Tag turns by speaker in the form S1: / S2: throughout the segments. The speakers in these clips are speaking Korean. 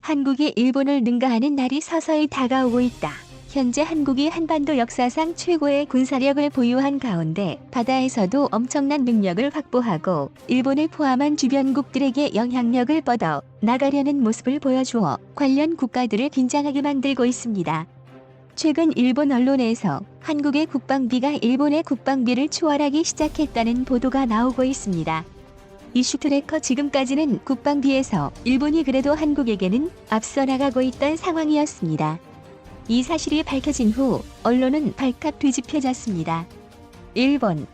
S1: 한국이 일본을 능가하는 날이 서서히 다가오고 있다. 현재 한국이 한반도 역사상 최고의 군사력을 보유한 가운데 바다에서도 엄청난 능력을 확보하고 일본을 포함한 주변국들에게 영향력을 뻗어 나가려는 모습을 보여주어 관련 국가들을 긴장하게 만들고 있습니다. 최근 일본 언론에서 한국의 국방비가 일본의 국방비를 초월하기 시작했다는 보도가 나오고 있습니다. 이슈 트래커 지금까지는 국방비에서 일본이 그래도 한국에게는 앞서 나가고 있던 상황이었습니다. 이 사실이 밝혀진 후 언론은 발칵 뒤집혀졌습니다. 일본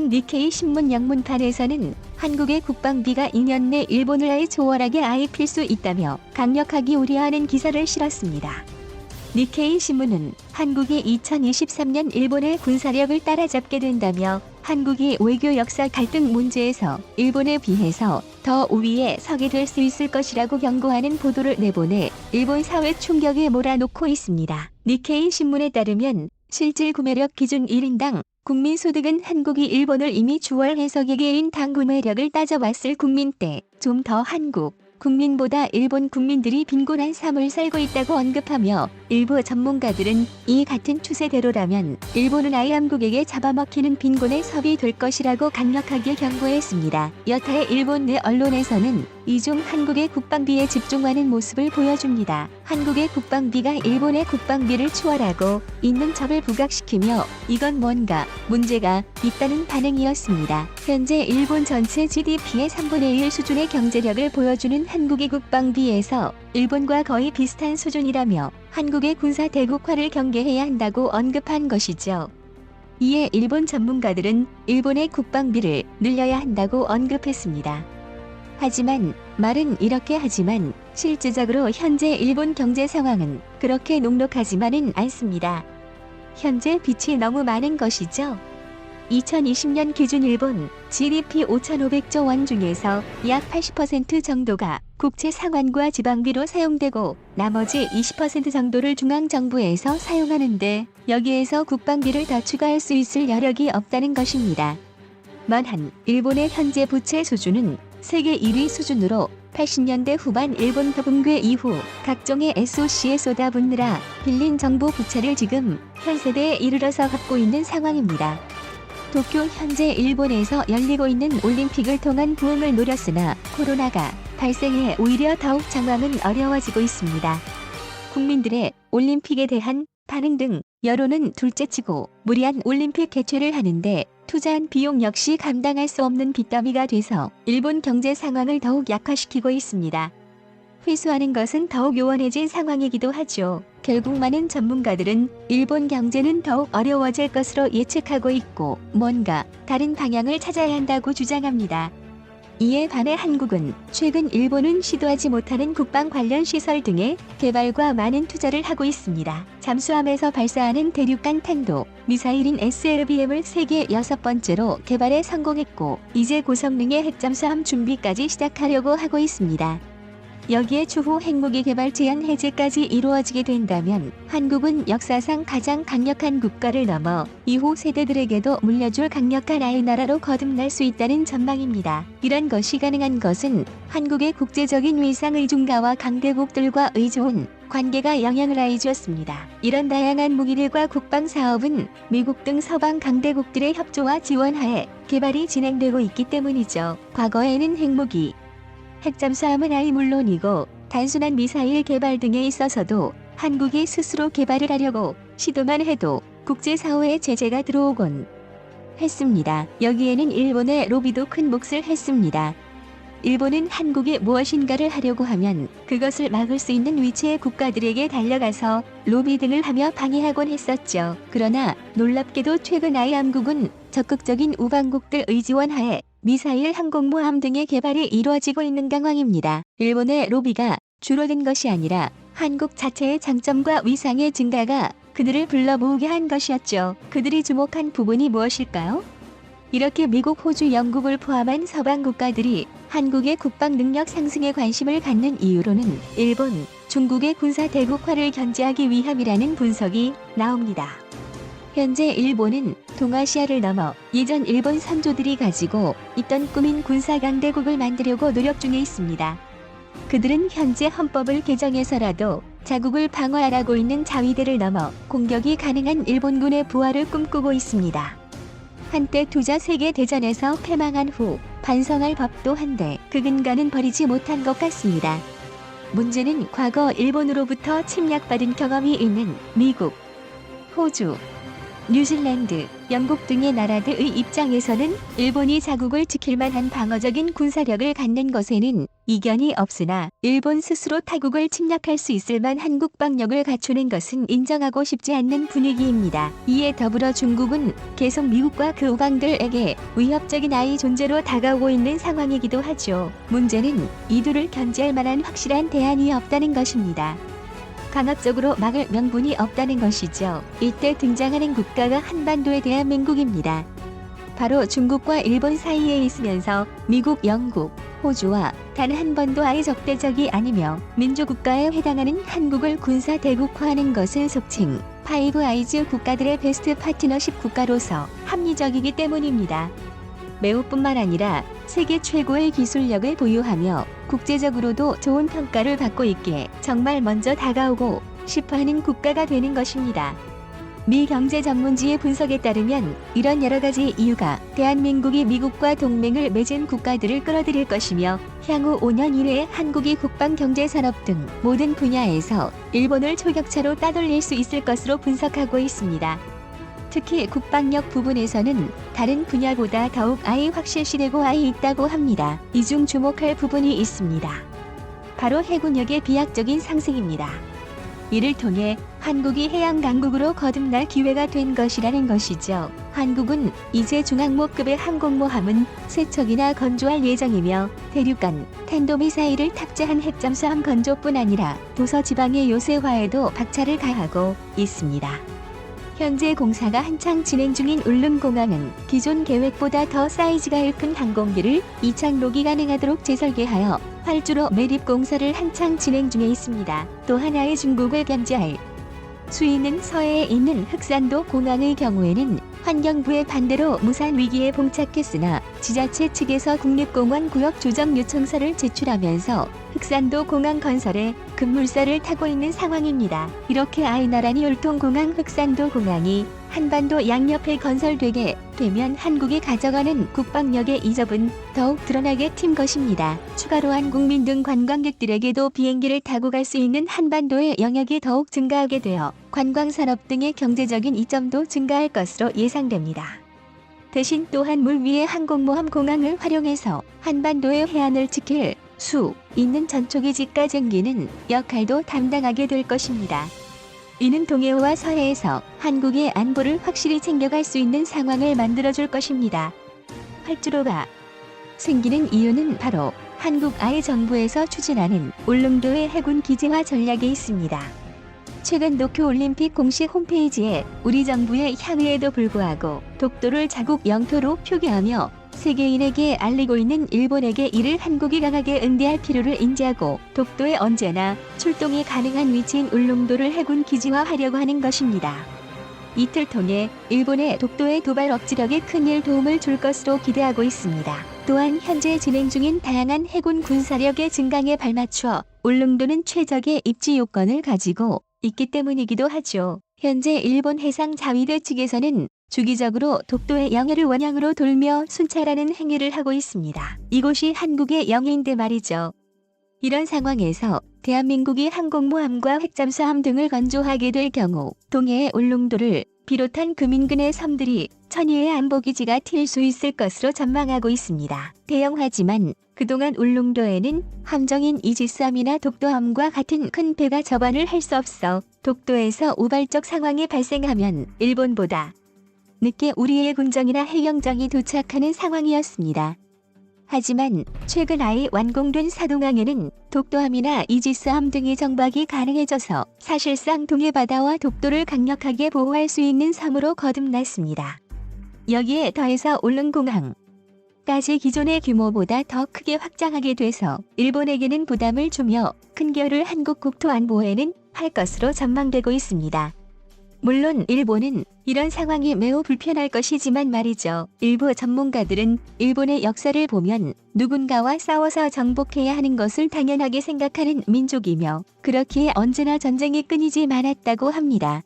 S1: 니케이 신문 영문판에서는 한국의 국방비가 2년 내 일본을 아예 초월하게 아예 필 수 있다며 강력하게 우려하는 기사를 실었습니다. 니케이 신문은 한국이 2023년 일본의 군사력을 따라잡게 된다며 한국이 외교 역사 갈등 문제에서 일본에 비해서 더 우위에 서게 될 수 있을 것이라고 경고하는 보도를 내보내 일본 사회 충격에 몰아놓고 있습니다. 니케이 신문에 따르면 실질 구매력 기준 1인당 국민소득은 한국이 일본을 이미 초월해서 개개인 당 구매력을 따져봤을 국민 때 좀 더 한국 국민보다 일본 국민들이 빈곤한 삶을 살고 있다고 언급하며 일부 전문가들은 이 같은 추세대로라면 일본은 아예 한국에게 잡아먹히는 빈곤의 섭이 될 것이라고 강력하게 경고했습니다. 여타 일본 내 언론에서는 이중 한국의 국방비에 집중하는 모습을 보여줍니다. 한국의 국방비가 일본의 국방비를 초월하고 있는 점을 부각시키며 이건 뭔가 문제가 있다는 반응이었습니다. 현재 일본 전체 GDP의 3분의 1 수준의 경제력을 보여주는 한국의 국방비에서 일본과 거의 비슷한 수준이라며 한국의 군사 대국화를 경계해야 한다고 언급한 것이죠. 이에 일본 전문가들은 일본의 국방비를 늘려야 한다고 언급했습니다. 하지만 말은 이렇게 하지만 실질적으로 현재 일본 경제 상황은 그렇게 녹록하지만은 않습니다. 현재 빚이 너무 많은 것이죠. 2020년 기준 일본 GDP 5,500조 원 중에서 약 80% 정도가 국채 상환과 지방비로 사용되고 나머지 20% 정도를 중앙정부에서 사용하는데 여기에서 국방비를 더 추가할 수 있을 여력이 없다는 것입니다. 만한 일본의 현재 부채 수준은 세계 1위 수준으로 80년대 후반 일본 붕괴 이후 각종의 SOC에 쏟아붓느라 빌린 정부 부채를 지금 현 세대에 이르러서 갚고 있는 상황입니다. 도쿄 현재 일본에서 열리고 있는 올림픽을 통한 부흥을 노렸으나 코로나가 발생해 오히려 더욱 상황은 어려워지고 있습니다. 국민들의 올림픽에 대한 반응 등 여론은 둘째치고 무리한 올림픽 개최를 하는데 투자한 비용 역시 감당할 수 없는 빚더미가 돼서 일본 경제 상황을 더욱 약화시키고 있습니다. 회수하는 것은 더욱 요원해진 상황이기도 하죠. 결국 많은 전문가들은 일본 경제는 더욱 어려워질 것으로 예측하고 있고 뭔가 다른 방향을 찾아야 한다고 주장합니다. 이에 반해 한국은 최근 일본은 시도하지 못하는 국방 관련 시설 등의 개발과 많은 투자를 하고 있습니다. 잠수함에서 발사하는 대륙간 탄도 미사일인 SLBM을 세계 6번째로 개발에 성공했고 이제 고성능의 핵잠수함 준비까지 시작하려고 하고 있습니다. 여기에 추후 핵무기 개발 제한 해제까지 이루어지게 된다면 한국은 역사상 가장 강력한 국가를 넘어 이후 세대들에게도 물려줄 강력한 아이 나라로 거듭날 수 있다는 전망입니다. 이런 것이 가능한 것은 한국의 국제적인 위상 의존가와 강대국들과의 좋은 관계가 영향을 가해주었습니다. 이런 다양한 무기들과 국방 사업은 미국 등 서방 강대국들의 협조와 지원하에 개발이 진행되고 있기 때문이죠. 과거에는 핵무기 핵잠수함은 아예 물론이고 단순한 미사일 개발 등에 있어서도 한국이 스스로 개발을 하려고 시도만 해도 국제사회의 제재가 들어오곤 했습니다. 여기에는 일본의 로비도 큰 몫을 했습니다. 일본은 한국이 무엇인가를 하려고 하면 그것을 막을 수 있는 위치의 국가들에게 달려가서 로비 등을 하며 방해하곤 했었죠. 그러나 놀랍게도 최근 아예 한국은 적극적인 우방국들의 지원하에 미사일 항공모함 등의 개발이 이루어지고 있는 상황입니다. 일본의 로비가 줄어든 것이 아니라 한국 자체의 장점과 위상의 증가가 그들을 불러 모으게 한 것이었죠. 그들이 주목한 부분이 무엇일까요? 이렇게 미국, 호주, 영국을 포함한 서방 국가들이 한국의 국방 능력 상승에 관심을 갖는 이유로는 일본, 중국의 군사 대국화를 견제하기 위함이라는 분석이 나옵니다. 현재 일본은 동아시아를 넘어 예전 일본 선조들이 가지고 있던 꿈인 군사 강대국을 만들려고 노력 중에 있습니다. 그들은 현재 헌법을 개정해서라도 자국을 방어하라고 있는 자위대를 넘어 공격이 가능한 일본군의 부활을 꿈꾸고 있습니다. 한때 두자 세계대전에서 패망한 후 반성할 법도 한데 그 근간은 버리지 못한 것 같습니다. 문제는 과거 일본으로부터 침략받은 경험이 있는 미국, 호주, 뉴질랜드, 영국 등의 나라들의 입장에서는 일본이 자국을 지킬 만한 방어적인 군사력을 갖는 것에는 이견이 없으나 일본 스스로 타국을 침략할 수 있을 만한 국방력을 갖추는 것은 인정하고 싶지 않는 분위기입니다. 이에 더불어 중국은 계속 미국과 그 우방들에게 위협적인 존재로 다가오고 있는 상황이기도 하죠. 문제는 이 둘을 견제할 만한 확실한 대안이 없다는 것입니다. 강압적으로 막을 명분이 없다는 것이죠. 이때 등장하는 국가가 한반도의 대한민국입니다. 바로 중국과 일본 사이에 있으면서 미국, 영국, 호주와 단 한 번도 적대적이 아니며 민주국가에 해당하는 한국을 군사 대국화하는 것은 속칭 파이브 아이즈 국가들의 베스트 파트너십 국가로서 합리적이기 때문입니다. 매우뿐만 아니라 세계 최고의 기술력을 보유하며 국제적으로도 좋은 평가를 받고 있기에 정말 먼저 다가오고 싶어하는 국가가 되는 것입니다. 미 경제 전문지의 분석에 따르면 이런 여러 가지 이유가 대한민국이 미국과 동맹을 맺은 국가들을 끌어들일 것이며 향후 5년 이내에 한국이 국방, 경제, 산업 등 모든 분야에서 일본을 초격차로 따돌릴 수 있을 것으로 분석하고 있습니다. 특히 국방력 부분에서는 다른 분야보다 더욱 확실시되고 있다고 합니다. 이 중 주목할 부분이 있습니다. 바로 해군력의 비약적인 상승입니다. 이를 통해 한국이 해양 강국으로 거듭날 기회가 된 것이라는 것이죠. 한국은 이제 중항모급의 항공모함은 3척이나 건조할 예정이며 대륙간 탄도미사일을 탑재한 핵잠수함 건조뿐 아니라 도서 지방의 요새화에도 박차를 가하고 있습니다. 현재 공사가 한창 진행 중인 울릉공항은 기존 계획보다 더 사이즈가 큰 항공기를 이착록이 가능하도록 재설계하여 활주로 매립 공사를 한창 진행 중에 있습니다. 또 하나의 중국을 견제할 수 있는 서해에 있는 흑산도 공항의 경우에는 환경부의 반대로 무산 위기에 봉착했으나 지자체 측에서 국립공원 구역 조정 요청서를 제출하면서 흑산도 공항 건설에 급물살을 타고 있는 상황입니다. 이렇게 나란히 율동공항, 흑산도 공항이 한반도 양옆에 건설되게 되면 한국이 가져가는 국방력의 이점은 더욱 드러나게 튄 것입니다. 추가로 한국민 등 관광객들에게도 비행기를 타고 갈 수 있는 한반도의 영역이 더욱 증가하게 되어 관광산업 등의 경제적인 이점도 증가할 것으로 예상됩니다. 대신 또한 물 위의 항공모함 공항을 활용해서 한반도의 해안을 지킬 수 있는 전초기지가 쟁기는 역할도 담당하게 될 것입니다. 이는 동해와 서해에서 한국의 안보를 확실히 챙겨갈 수 있는 상황을 만들어줄 것입니다. 활주로가 생기는 이유는 바로 한국 정부에서 추진하는 울릉도의 해군 기지화 전략에 있습니다. 최근 도쿄올림픽 공식 홈페이지에 우리 정부의 향의에도 불구하고 독도를 자국 영토로 표기하며 세계인에게 알리고 있는 일본에게 이를 한국이 강하게 응대할 필요를 인지하고 독도에 언제나 출동이 가능한 위치인 울릉도를 해군 기지화하려고 하는 것입니다. 이틀 통해 일본의 독도의 도발 억지력에 큰일 도움을 줄 것으로 기대하고 있습니다. 또한 현재 진행 중인 다양한 해군 군사력의 증강에 발맞춰 울릉도는 최적의 입지 요건을 가지고 있기 때문이기도 하죠. 현재 일본 해상 자위대 측에서는 주기적으로 독도의 영해를 원양으로 돌며 순찰하는 행위를 하고 있습니다. 이곳이 한국의 영해인데 말이죠. 이런 상황에서 대한민국이 항공모함과 핵잠수함 등을 건조하게 될 경우 동해의 울릉도를 비롯한 금인근의 섬들이 천의의 안보기지가 튈 수 있을 것으로 전망하고 있습니다. 대형하지만 그동안 울릉도에는 함정인 이지스함이나 독도함과 같은 큰 배가 접안을 할 수 없어 독도에서 우발적 상황이 발생하면 일본보다 늦게 우리의 군정이나 해경정이 도착하는 상황이었습니다. 하지만 최근 완공된 사동항에는 독도함이나 이지스함 등의 정박이 가능해져서 사실상 동해바다와 독도를 강력하게 보호할 수 있는 섬으로 거듭났습니다. 여기에 더해서 울릉공항까지 기존의 규모보다 더 크게 확장하게 돼서 일본에게는 부담을 주며 큰 기여를 한국 국토 안보에는 할 것으로 전망되고 있습니다. 물론 일본은 이런 상황이 매우 불편할 것이지만 말이죠. 일부 전문가들은 일본의 역사를 보면 누군가와 싸워서 정복해야 하는 것을 당연하게 생각하는 민족이며 그렇기에 언제나 전쟁이 끊이지 않았다고 합니다.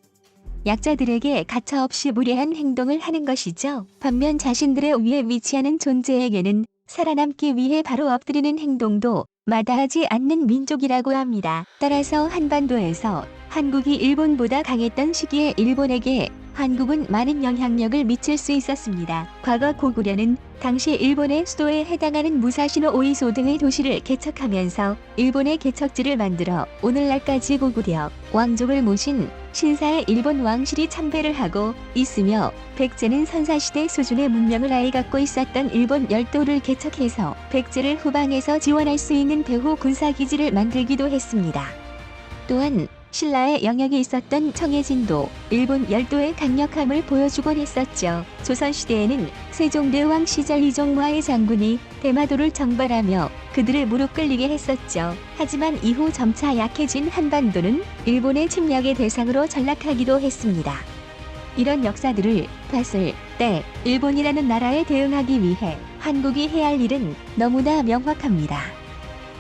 S1: 약자들에게 가차없이 무례한 행동을 하는 것이죠. 반면 자신들의 위에 위치하는 존재에게는 살아남기 위해 바로 엎드리는 행동도 마다하지 않는 민족이라고 합니다. 따라서 한반도에서 한국이 일본보다 강했던 시기에 일본에게 한국은 많은 영향력을 미칠 수 있었습니다. 과거 고구려는 당시 일본의 수도에 해당하는 무사시노 오이소 등의 도시를 개척하면서 일본의 개척지를 만들어 오늘날까지 고구려 왕족을 모신 신사의 일본 왕실이 참배를 하고 있으며 백제는 선사시대 수준의 문명을 아예 갖고 있었던 일본 열도를 개척해서 백제를 후방에서 지원할 수 있는 배후 군사기지를 만들기도 했습니다. 또한 신라의 영역에 있었던 청해진도 일본 열도의 강력함을 보여주곤 했었죠. 조선시대에는 세종대왕 시절 이종화의 장군이 대마도를 정벌하며 그들을 무릎 꿇리게 했었죠. 하지만 이후 점차 약해진 한반도는 일본의 침략의 대상으로 전락하기도 했습니다. 이런 역사들을 봤을 때 일본이라는 나라에 대응하기 위해 한국이 해야 할 일은 너무나 명확합니다.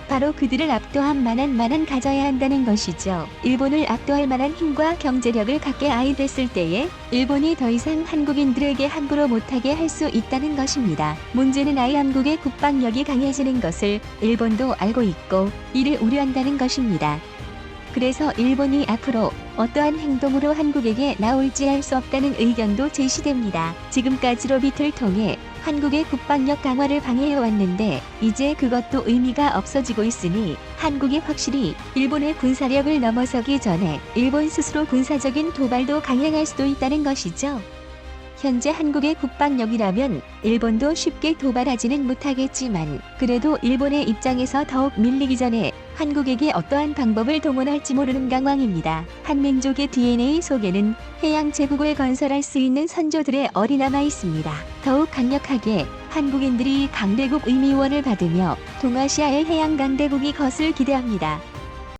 S1: 바로 그들을 압도할 만한 가져야 한다는 것이죠. 일본을 압도할 만한 힘과 경제력을 갖게 아이 됐을 때에 일본이 더 이상 한국인들에게 함부로 못하게 할 수 있다는 것입니다. 문제는 아예 한국의 국방력이 강해지는 것을 일본도 알고 있고 이를 우려한다는 것입니다. 그래서 일본이 앞으로 어떠한 행동으로 한국에게 나올지 알 수 없다는 의견도 제시됩니다. 지금까지 로빗을 통해 한국의 국방력 강화를 방해해왔는데 이제 그것도 의미가 없어지고 있으니 한국이 확실히 일본의 군사력을 넘어서기 전에 일본 스스로 군사적인 도발도 강행할 수도 있다는 것이죠. 현재 한국의 국방력이라면 일본도 쉽게 도발하지는 못하겠지만 그래도 일본의 입장에서 더욱 밀리기 전에 한국에게 어떠한 방법을 동원할지 모르는 상황입니다. 한민족의 DNA 속에는 해양 제국을 건설할 수 있는 선조들의 얼이 남아 있습니다. 더욱 강력하게 한국인들이 강대국 의미원을 받으며 동아시아의 해양 강대국이 것을 기대합니다.